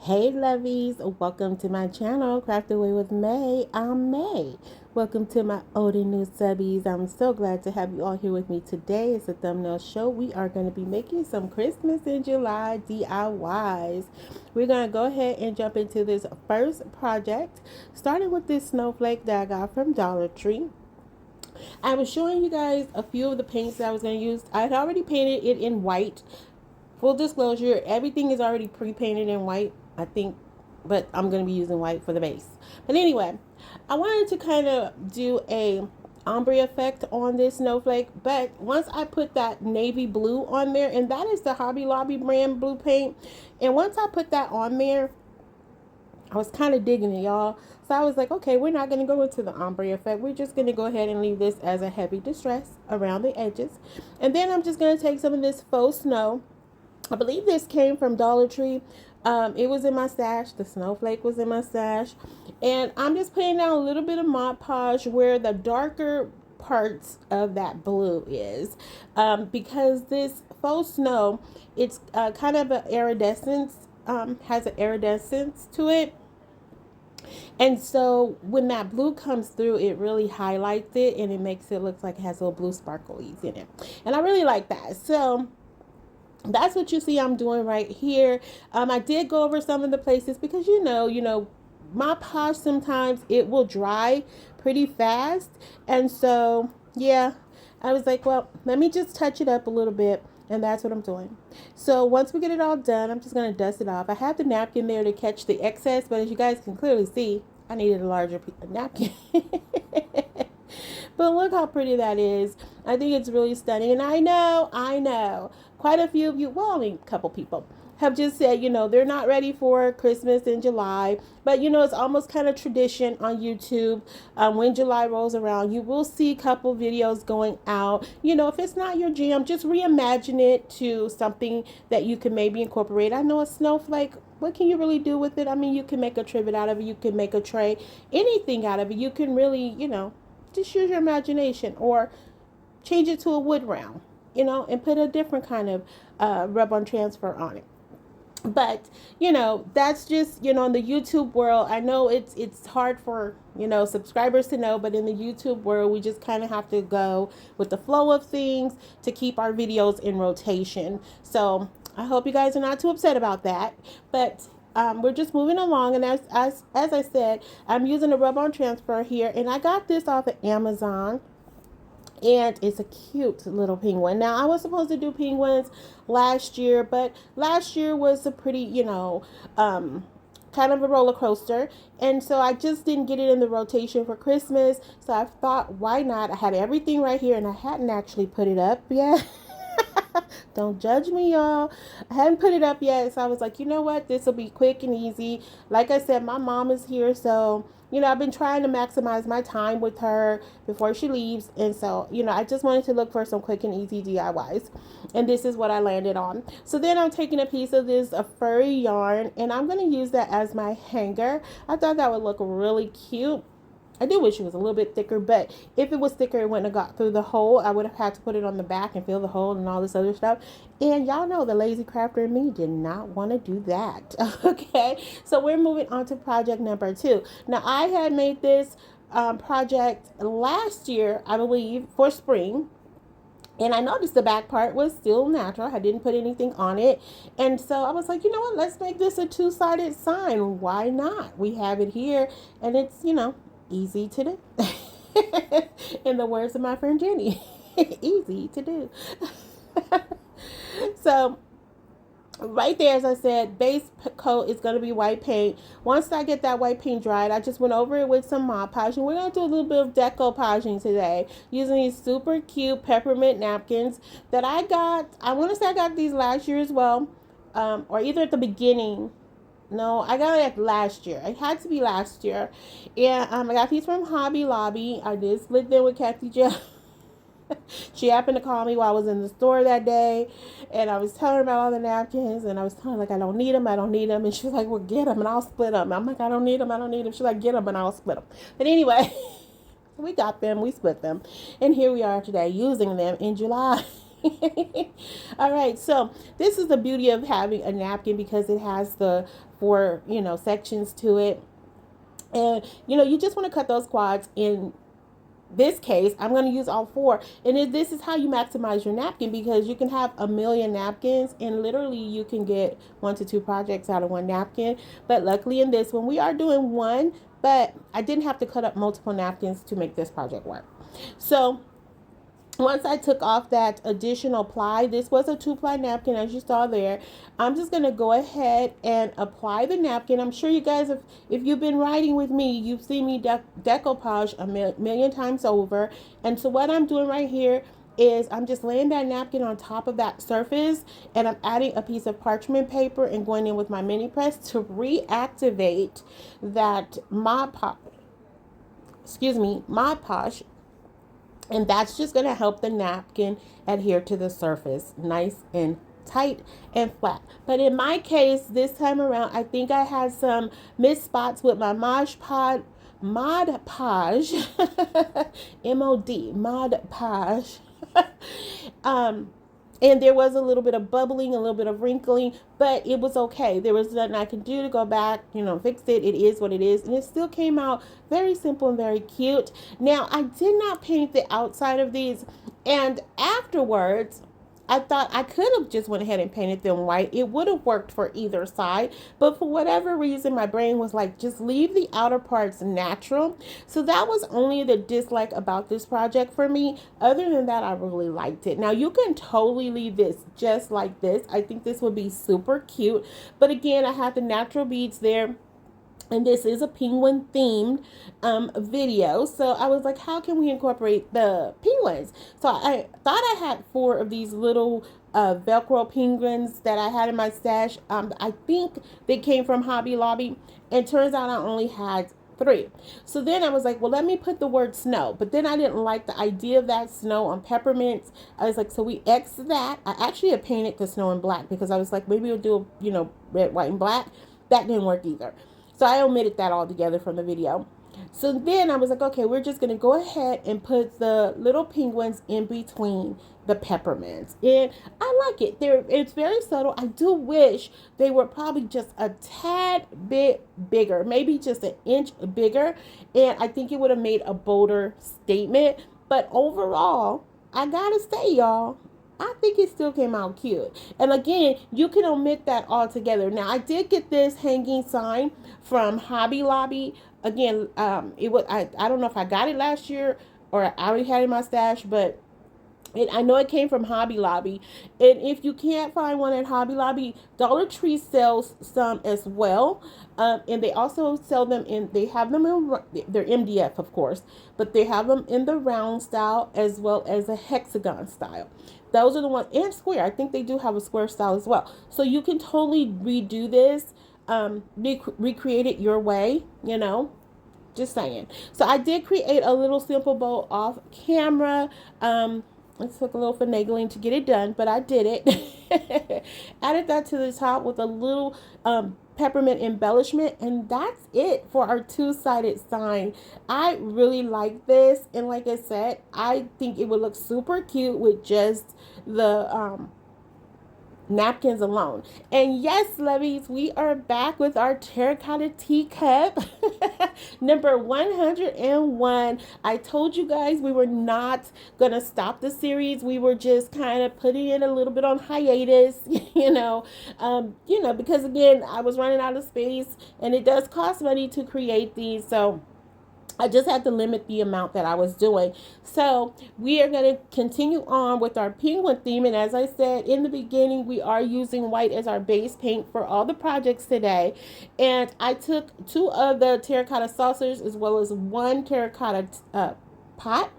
Hey lovies, welcome to my channel, Craft Away with May. I'm May. Welcome to my old and new subbies. I'm so glad to have you all here with me today. It's a thumbnail show. We are going to be making some Christmas in July DIYs. We're going to go ahead and jump into this first project, starting with this snowflake that I got from Dollar Tree. I was showing you guys a few of the paints that I was going to use. I had already painted it in white. Full disclosure, everything is already pre-painted in white, I think, but I'm going to be using white for the base. But anyway, I wanted to kind of do a ombre effect on this snowflake, but once I put that navy blue on there, and that is the Hobby Lobby brand blue paint, and once I put that on there, I was kind of digging it, y'all. So I was like, okay, we're not going to go into the ombre effect. We're just going to go ahead and leave this as a heavy distress around the edges. And then I'm just going to take some of this faux snow. I believe this came from Dollar Tree. It was in my stash. The snowflake was in my stash. And I'm just putting down a little bit of Mod Podge where the darker parts of that blue is. Because this faux snow, it's kind of an iridescence, has an iridescence to it. And so when that blue comes through, it really highlights it and it makes it look like it has little blue sparklies in it. And I really like that. So that's what you see I'm doing right here. I did go over some of the places because my Podge sometimes it will dry pretty fast. And so, yeah, I was like, well, let me just touch it up a little bit. And that's what I'm doing. So once we get it all done, I'm just going to dust it off. I have the napkin there to catch the excess, but as you guys can clearly see, I needed a larger napkin. But look how pretty that is. I think it's really stunning. And I know, quite a few of you, well, only a couple people, have just said, they're not ready for Christmas in July. But, it's almost kind of tradition on YouTube. When July rolls around, you will see a couple videos going out. If it's not your jam, just reimagine it to something that you can maybe incorporate. I know a snowflake. What can you really do with it? I mean, you can make a trivet out of it. You can make a tray. Anything out of it. You can really, just use your imagination or change it to a wood round, and put a different kind of rub-on transfer on it. But that's just in the YouTube world. I know it's hard for subscribers to know, but in the YouTube world we just kind of have to go with the flow of things to keep our videos in rotation. So I hope you guys are not too upset about that, but we're just moving along. And as I said, I'm using a rub-on transfer here, and I got this off of Amazon. And it's a cute little penguin. Now, I was supposed to do penguins last year, but last year was a pretty, kind of a roller coaster. And so I just didn't get it in the rotation for Christmas. So I thought, why not? I had everything right here, and I hadn't actually put it up yet. Don't judge me, y'all. I hadn't put it up yet. So I was like, you know what? This will be quick and easy. Like I said, my mom is here, so I've been trying to maximize my time with her before she leaves. And so, I just wanted to look for some quick and easy DIYs. And this is what I landed on. So then I'm taking a piece of this furry yarn, and I'm going to use that as my hanger. I thought that would look really cute. I do wish it was a little bit thicker, but if it was thicker, it wouldn't have got through the hole. I would have had to put it on the back and fill the hole and all this other stuff. And y'all know the lazy crafter in me did not want to do that. Okay, so we're moving on to project number 2. Now, I had made this project last year, I believe, for spring. And I noticed the back part was still natural. I didn't put anything on it. And so I was like, you know what? Let's make this a 2-sided sign. Why not? We have it here, and it's, easy to do. In the words of my friend Jenny, easy to do. So right there, as I said, base coat is going to be white paint. Once I get that white paint dried, I just went over it with some Mod Podge. And we're going to do a little bit of decoupaging today using these super cute peppermint napkins that I got. I want to say I got these last year as well, or either at the beginning. No, I got it last year. It had to be last year. And I got these from Hobby Lobby. I did split them with Kathy Jo. She happened to call me while I was in the store that day. And I was telling her about all the napkins. And I was telling her, like, I don't need them. And she's like, well, get them and I'll split them. I'm like, I don't need them. She's like, get them and I'll split them. But anyway, we got them. We split them. And here we are today using them in July. All right, so this is the beauty of having a napkin because it has the four, sections to it. And, you just want to cut those quads. In this case, I'm going to use all four. And this is how you maximize your napkin, because you can have a million napkins and literally you can get 1 to 2 projects out of one napkin. But luckily in this one, we are doing one, but I didn't have to cut up multiple napkins to make this project work. So once I took off that additional ply, this was a 2-ply napkin as you saw there. I'm just going to go ahead and apply the napkin. I'm sure you guys, if you've been riding with me, you've seen me decoupage a million times over. And so what I'm doing right here is I'm just laying that napkin on top of that surface, and I'm adding a piece of parchment paper and going in with my mini press to reactivate that Mod Podge. And that's just going to help the napkin adhere to the surface nice and tight and flat. But in my case, this time around, I think I had some missed spots with my Mod Podge, M-O-D, Mod Podge. And there was a little bit of bubbling, a little bit of wrinkling, but it was okay. There was nothing I could do to go back, fix it. It is what it is. And it still came out very simple and very cute. Now, I did not paint the outside of these. And afterwards, I thought I could have just went ahead and painted them white. It would have worked for either side. But for whatever reason, my brain was like, just leave the outer parts natural. So that was only the dislike about this project for me. Other than that, I really liked it. Now, you can totally leave this just like this. I think this would be super cute. But again, I had the natural beads there. And this is a penguin themed video. So I was like, how can we incorporate the penguins? So I thought I had 4 of these little Velcro penguins that I had in my stash. I think they came from Hobby Lobby. And turns out I only had 3. So then I was like, well, let me put the word snow. But then I didn't like the idea of that snow on Peppermint. I was like, so we X that. I actually had painted the snow in black because I was like, maybe we'll do, red, white, and black. That didn't work either. So I omitted that altogether from the video. So then I was like, okay, we're just going to go ahead and put the little penguins in between the peppermints. And I like it. It's very subtle. I do wish they were probably just a tad bit bigger, maybe just an inch bigger. And I think it would have made a bolder statement. But overall, I got to say, y'all, I think it still came out cute. And again, you can omit that altogether. Now, I did get this hanging sign from Hobby Lobby. Again, it was I don't know if I got it last year or I already had it in my stash, but I know it came from Hobby Lobby. And if you can't find one at Hobby Lobby, Dollar Tree sells some as well. And they also sell them they have them in, they're MDF, of course, but they have them in the round style as well as a hexagon style. Those are the ones, and square. I think they do have a square style as well. So you can totally redo this, recreate it your way, just saying. So I did create a little simple bow off camera. It took a little finagling to get it done, but I did it. Added that to the top with a little peppermint embellishment, and that's it for our 2-sided sign. I really like this, and like I said, I think it would look super cute with just the napkins alone. And yes, Lovies, we are back with our terracotta teacup number 101. I told you guys we were not gonna stop the series. We were just kind of putting it a little bit on hiatus, because again, I was running out of space, and it does cost money to create these, so I just had to limit the amount that I was doing. So we are going to continue on with our penguin theme. And as I said in the beginning, we are using white as our base paint for all the projects today. And I took 2 of the terracotta saucers as well as 1 terracotta pot.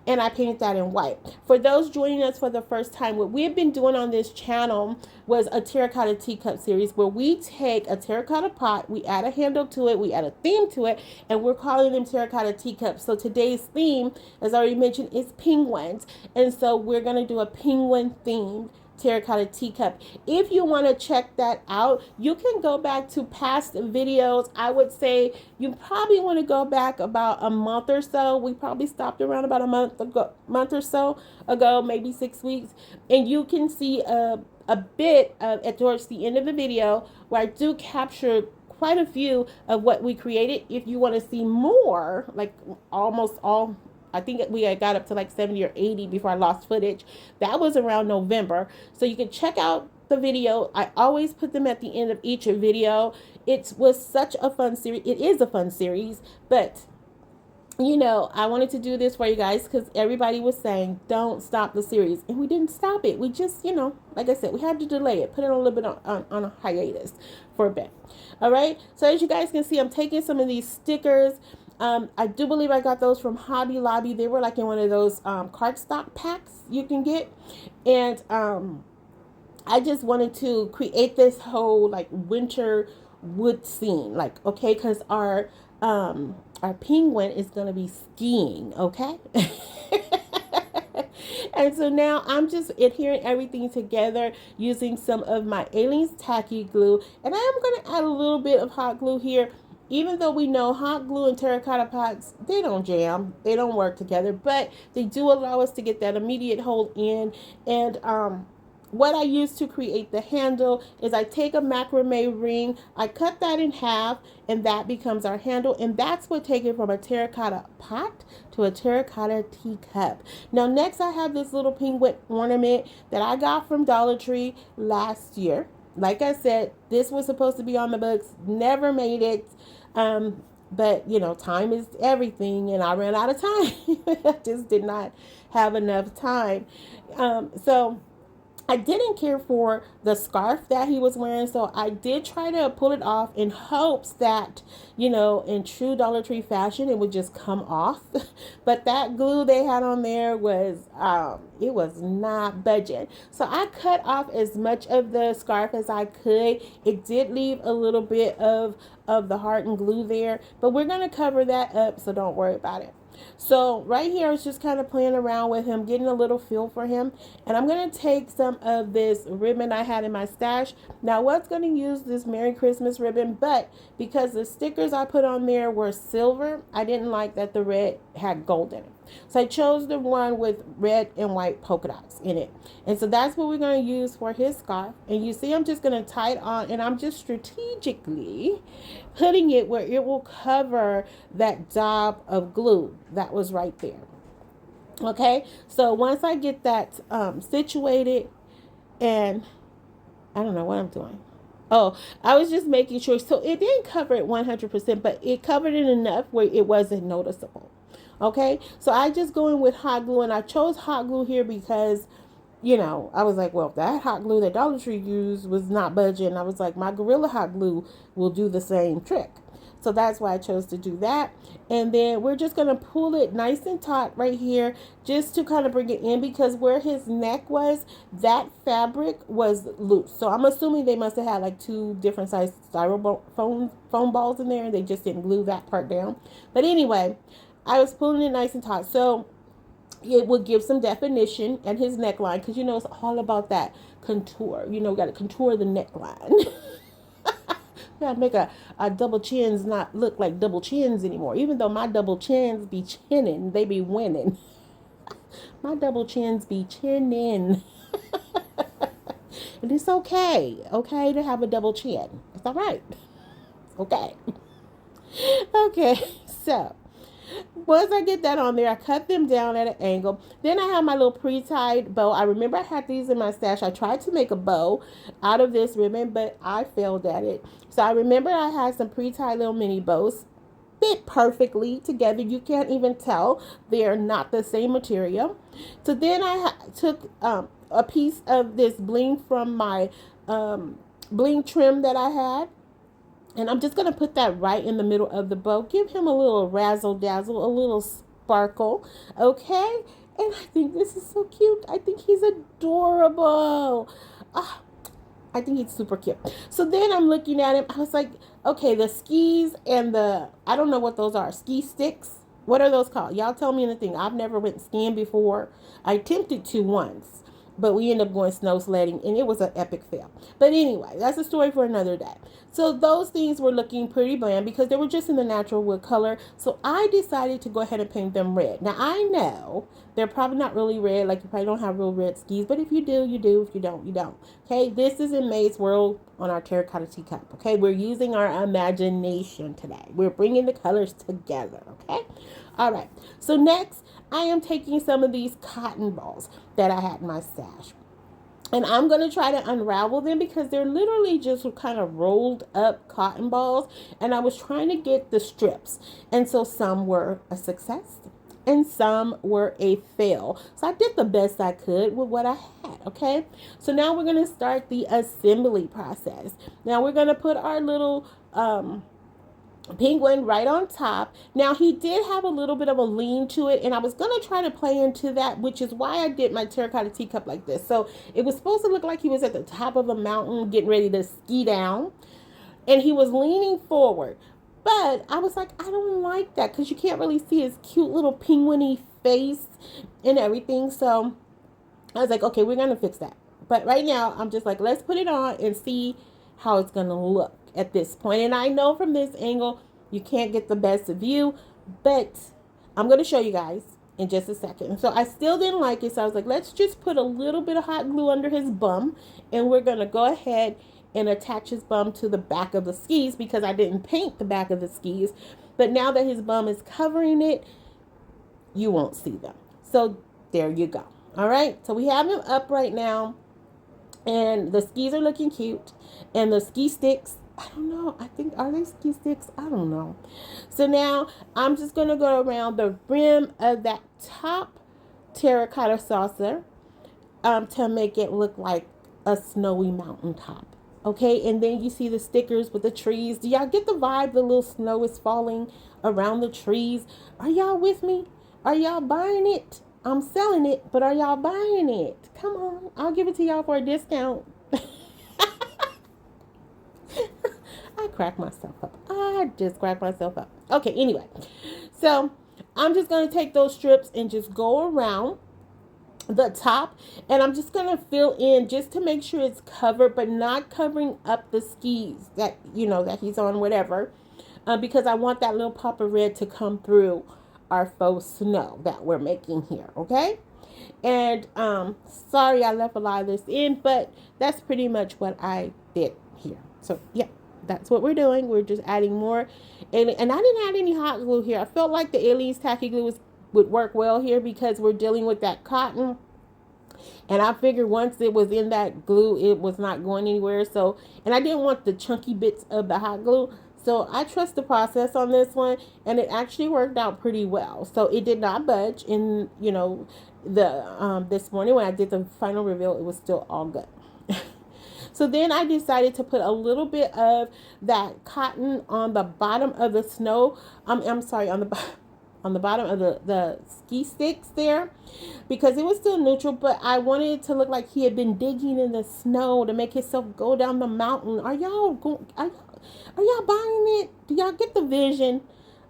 And I painted that in white. For those joining us for the first time, what we've been doing on this channel was a terracotta teacup series where we take a terracotta pot, we add a handle to it, we add a theme to it, and we're calling them terracotta teacups. So today's theme, as I already mentioned, is penguins. And so we're going to do a penguin themed Terracotta teacup. If you want to check that out, you can go back to past videos. I would say you probably want to go back about a month or so. We probably stopped around about a month or so ago, maybe 6 weeks, and you can see a bit at towards the end of the video where I do capture quite a few of what we created. If you want to see more, like almost all, I think we got up to like 70 or 80 before I lost footage. That was around November. So you can check out the video. I always put them at the end of each video. It was such a fun series. It is a fun series, but you know, I wanted to do this for you guys because everybody was saying, don't stop the series. And we didn't stop it. We just, you know, like I said, we had to delay it, put it a little bit on a hiatus for a bit. All right. So as you guys can see, I'm taking some of these stickers. I do believe I got those from Hobby Lobby. They were like in one of those cardstock packs you can get. And I just wanted to create this whole like winter wood scene. Like, okay, because our penguin is going to be skiing, okay? And so now I'm just adhering everything together using some of my Aleene's tacky glue. And I am going to add a little bit of hot glue here. Even though we know hot glue and terracotta pots, they don't jam. They don't work together. But they do allow us to get that immediate hold in. And what I use to create the handle is I take a macrame ring, I cut that in half, and that becomes our handle. And that's what takes it from a terracotta pot to a terracotta teacup. Now next I have this little penguin ornament that I got from Dollar Tree last year. Like I said, this was supposed to be on the books, never made it. But you know, time is everything, and I ran out of time. I just did not have enough time. So I didn't care for the scarf that he was wearing, so I did try to pull it off in hopes that, you know, in true Dollar Tree fashion, it would just come off. But that glue they had on there was, it was not budging. So I cut off as much of the scarf as I could. It did leave a little bit of the hardened glue there, but we're going to cover that up, so don't worry about it. So right here I was just kind of playing around with him, getting a little feel for him. And I'm going to take some of this ribbon I had in my stash. Now I was going to use this Merry Christmas ribbon, but because the stickers I put on there were silver, I didn't like that the red had gold in it. So I chose the one with red and white polka dots in it. And so that's what we're going to use for his scarf. And you see I'm just going to tie it on, and I'm just strategically putting it where it will cover that dab of glue that was right there. Okay, so once I get that situated, and I don't know what I'm doing. Oh, I was just making sure. So it didn't cover it 100%, but it covered it enough where it wasn't noticeable. Okay, so I just go in with hot glue, and I chose hot glue here because, you know, I was like, well, that hot glue that Dollar Tree used was not budging. I was like, my Gorilla hot glue will do the same trick. So that's why I chose to do that. And then we're just going to pull it nice and taut right here just to kind of bring it in, because where his neck was, that fabric was loose. So I'm assuming they must have had like 2 different size styrofoam foam balls in there, and they just didn't glue that part down. But anyway, I was pulling it nice and taut. So it would give some definition at his neckline, because you know it's all about that contour. You know, got to contour the neckline. Got to make a double chins not look like double chins anymore. Even though my double chins be chinning, they be winning. My double chins be chinning. And it's okay to have a double chin. It's all right. Okay. Okay, so once I get that on there, I cut them down at an angle. Then I have my little pre-tied bow. I remember I had these in my stash. I tried to make a bow out of this ribbon, but I failed at it. So I remember I had some pre-tied little mini bows. Fit perfectly together. You can't even tell they're not the same material. So then I took a piece of this bling from my bling trim that I had. And I'm just going to put that right in the middle of the bow. Give him a little razzle dazzle, a little sparkle. Okay? And I think this is so cute. I think he's adorable. I think he's super cute. So then I'm looking at him. I was like, okay, the skis and I don't know what those are. Ski sticks? What are those called? Y'all tell me anything. I've never went skiing before. I attempted to once. but we ended up going snow sledding, and it was an epic fail. But anyway, that's a story for another day. So those things were looking pretty bland because they were just in the natural wood color. So I decided to go ahead and paint them red. Now I know they're probably not really red, like you probably don't have real red skis, but if you do, you do. If you don't, you don't. Okay, this is in May's World on our terracotta teacup. Okay, we're using our imagination today. We're bringing the colors together. Okay, all right. So next, I am taking some of these cotton balls that I had in my stash. And I'm going to try to unravel them because they're literally just kind of rolled up cotton balls. And I was trying to get the strips. And so some were a success and some were a fail. So I did the best I could with what I had, okay? So now we're going to start the assembly process. Now we're going to put our little penguin right on top. Now he did have a little bit of a lean to it, and I was going to try to play into that, which is why I did my terracotta teacup like this. So it was supposed to look like he was at the top of a mountain getting ready to ski down, and he was leaning forward. But I was like, I don't like that because you can't really see his cute little penguin-y face and everything. So I was like, okay, we're going to fix that. But right now, I'm just like, let's put it on and see how it's going to look at this point. And I know from this angle, you can't get the best view, but I'm going to show you guys in just a second. So I still didn't like it. So I was like, let's just put a little bit of hot glue under his bum. And we're going to go ahead and attach his bum to the back of the skis because I didn't paint the back of the skis. But now that his bum is covering it, you won't see them. So there you go. All right. So we have him up right now. And the skis are looking cute. And the ski sticks, I don't know. I think, are they ski sticks? I don't know. So now I'm just going to go around the rim of that top terracotta saucer to make it look like a snowy mountaintop. Okay, and then you see the stickers with the trees. Do y'all get the vibe? The little snow is falling around the trees. Are y'all with me? Are y'all buying it? I'm selling it, but are y'all buying it? Come on, I'll give it to y'all for a discount. I cracked myself up. I just cracked myself up. Okay, anyway. So I'm just going to take those strips and just go around the top, and I'm just going to fill in just to make sure it's covered, but not covering up the skis that, that he's on, whatever, because I want that little pop of red to come through our faux snow that we're making here, okay? And sorry I left a lot of this in, but that's pretty much what I did here. So yeah, that's what we're doing. We're just adding more, and I didn't add any hot glue here. I felt like the Aliens tacky glue would work well here because we're dealing with that cotton, and I figured once it was in that glue, it was not going anywhere. So, and I didn't want the chunky bits of the hot glue. So I trust the process on this one, and it actually worked out pretty well. So it did not budge in, the this morning when I did the final reveal, it was still all good. So then I decided to put a little bit of that cotton on the bottom of the snow. I'm sorry, on the bottom of the ski sticks there, because it was still neutral, but I wanted it to look like he had been digging in the snow to make himself go down the mountain. Are y'all buying it? Do y'all get the vision?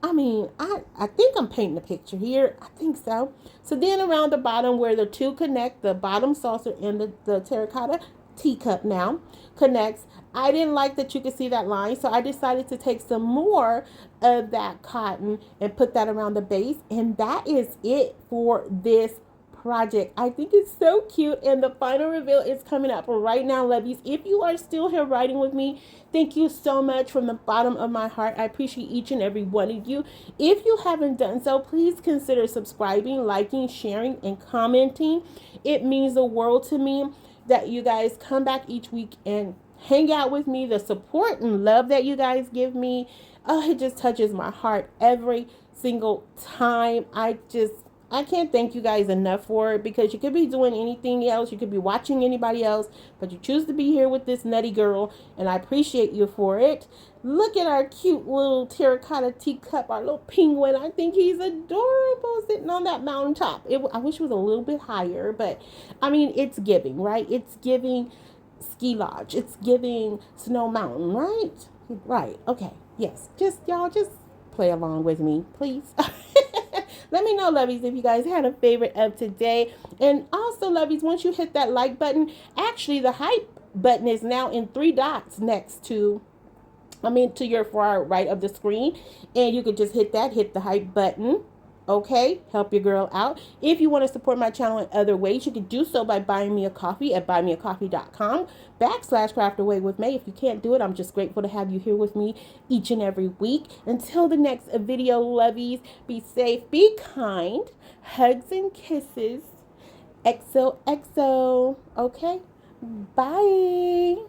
I mean, I think I'm painting a picture here. I think so. So then around the bottom where the two connect, the bottom saucer and the terracotta teacup now connects, I didn't like that you could see that line, so I decided to take some more of that cotton and put that around the base, and that is it for this project. I think it's so cute, and the final reveal is coming up right now, Lovies. If you are still here writing with me, thank you so much from the bottom of my heart. I appreciate each and every one of you. If you haven't done so, please consider subscribing, liking, sharing, and commenting. It means the world to me that you guys come back each week and hang out with me. The support and love that you guys give me, it just touches my heart every single time. I can't thank you guys enough for it, because you could be doing anything else, you could be watching anybody else, but you choose to be here with this nutty girl, and I appreciate you for it. Look at our cute little terracotta teacup, our little penguin. I think he's adorable sitting on that mountaintop. I wish it was a little bit higher, but I mean, it's giving, right? It's giving ski lodge. It's giving snow mountain, right? Right. Okay. Yes. Y'all just play along with me, please. Let me know, lovies, if you guys had a favorite of today. And also, lovies, once you hit that like button, actually the hype button is now in 3 dots next to to your far right of the screen, and you can just hit that, hit the hype button. Okay, help your girl out. If you want to support my channel in other ways, you can do so by buying me a coffee at buymeacoffee.com/craftaway with May. If you can't do it, I'm just grateful to have you here with me each and every week. Until the next video, lovies, be safe, be kind, hugs and kisses. XOXO. Okay, bye.